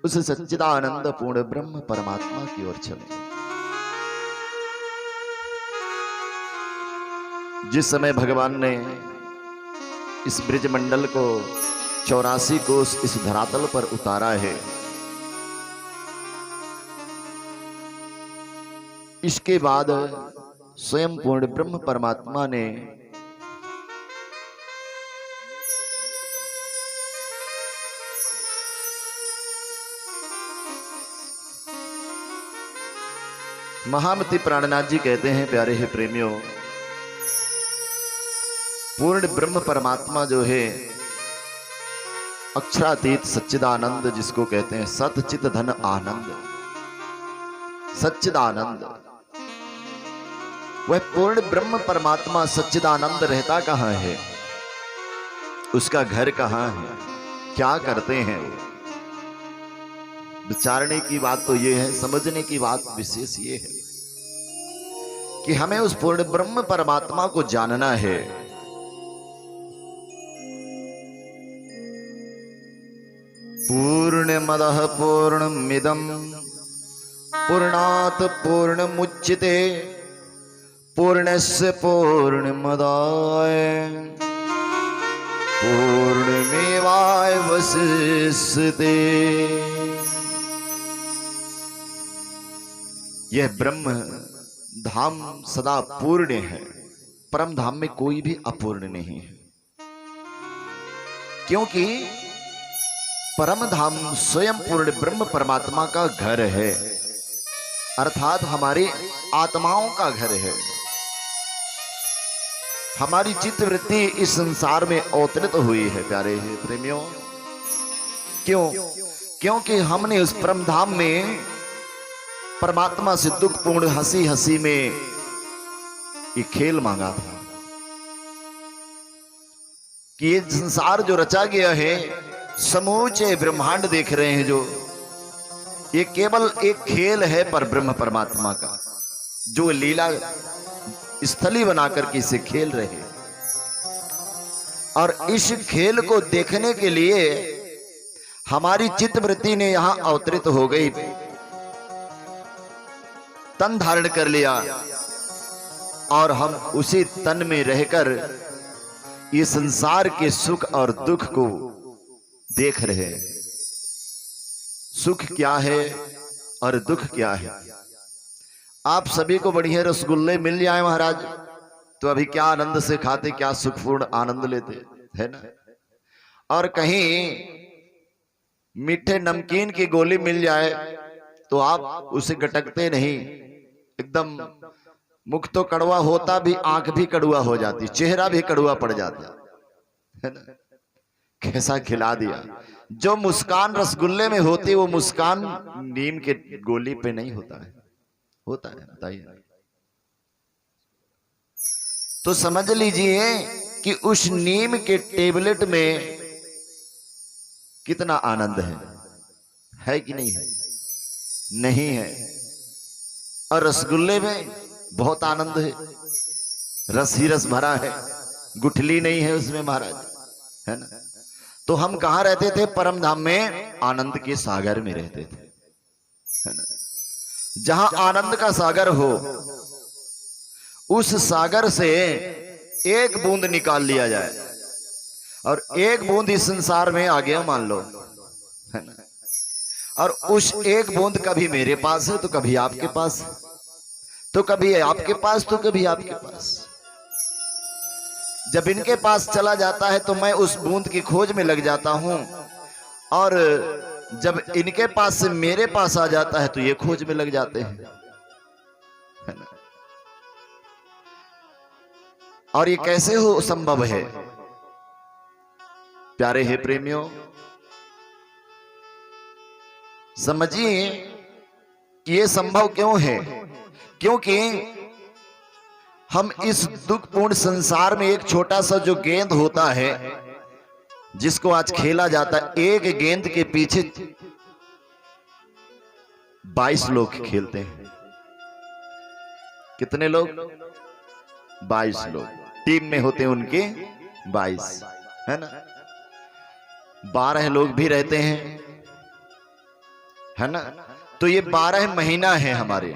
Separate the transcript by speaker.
Speaker 1: उस सच्चिदानंद पूर्ण ब्रह्म परमात्मा की ओर चले। जिस समय भगवान ने इस ब्रिजमंडल को 84 कोस इस धरातल पर उतारा है, इसके बाद स्वयं पूर्ण ब्रह्म परमात्मा ने महामती प्राणनाथ जी कहते हैं, प्यारे हैं प्रेमियों, पूर्ण ब्रह्म परमात्मा जो है अक्षरातीत सच्चिदानंद जिसको कहते हैं, सत चित धन आनंद, सच्चिदानंद, वह पूर्ण ब्रह्म परमात्मा सच्चिदानंद रहता कहां है, उसका घर कहां है, क्या करते हैं वो? विचारने की बात तो ये है, समझने की बात विशेष ये है कि हमें उस पूर्ण ब्रह्म परमात्मा को जानना है। पूर्णमदः पूर्णमिदं पूर्णात् पूर्णमुच्यते पूर्णस्य पूर्णमदाय पूर्णमेवावशिष्यते। यह ब्रह्म धाम सदा पूर्ण है, परम धाम में कोई भी अपूर्ण नहीं है, क्योंकि परम धाम स्वयं पूर्ण ब्रह्म परमात्मा का घर है, अर्थात हमारी आत्माओं का घर है। हमारी चित्तवृत्ति इस संसार में अवतरित हुई है, प्यारे हैं प्रेमियों। क्यों? क्योंकि हमने उस परम धाम में परमात्मा से दुखपूर्ण हंसी हंसी में ये खेल मांगा था कि ये संसार जो रचा गया है, समूचे ब्रह्मांड देख रहे हैं जो, ये केवल एक खेल है पर ब्रह्म परमात्मा का, जो लीला स्थली बनाकर के इसे खेल रहे हैं। और इस खेल को देखने के लिए हमारी चित्तवृत्ति ने यहां अवतरित हो गई, तन धारण कर लिया, और हम उसी तन में रहकर ये संसार के सुख और दुख को देख रहे हैं। सुख क्या है और दुख क्या है? आप सभी को बढ़िया रसगुल्ले मिल जाए महाराज तो अभी क्या आनंद से खाते, क्या सुखपूर्ण आनंद लेते, है ना? और कहीं मीठे नमकीन की गोली मिल जाए तो आप उसे गटकते नहीं, एकदम मुख तो कड़वा होता भी, आंख भी कड़वा हो जाती, चेहरा भी कड़वा पड़ जाता, है ना? कैसा खिला दिया। जो मुस्कान रसगुल्ले में होती वो मुस्कान नीम के गोली पे नहीं होता है, होता है, बताइए। तो समझ लीजिए कि उस नीम के टेबलेट में कितना आनंद है कि नहीं है? नहीं है। और रसगुल्ले में बहुत आनंद है, रस ही रस भरा है, गुठली नहीं है उसमें महाराज, है ना? तो हम कहां रहते थे? परम धाम में आनंद के सागर में रहते थे, है ना? जहां आनंद का सागर हो, उस सागर से एक बूंद निकाल लिया जाए और एक बूंद इस संसार में आ गया मान लो, है ना? और उस एक बूंद कभी मेरे पास है तो कभी आपके पास, तो कभी आपके पास तो कभी आपके पास। जब इनके पास चला जाता है तो मैं उस बूंद की खोज में लग जाता हूं, और जब इनके पास से मेरे पास आ जाता है तो ये खोज में लग जाते हैं, है ना? और ये कैसे हो संभव है? प्यारे हैं प्रेमियों, समझिए कि ये संभव क्यों है। क्योंकि हम इस दुखपूर्ण संसार में एक छोटा सा जो गेंद होता है जिसको आज खेला जाता है, एक गेंद के पीछे 22 लोग खेलते हैं। कितने लोग? 22 लोग टीम में होते हैं उनके, 22, है ना? 12 लोग भी रहते हैं है ना। तो ये 12 महीना है हमारे।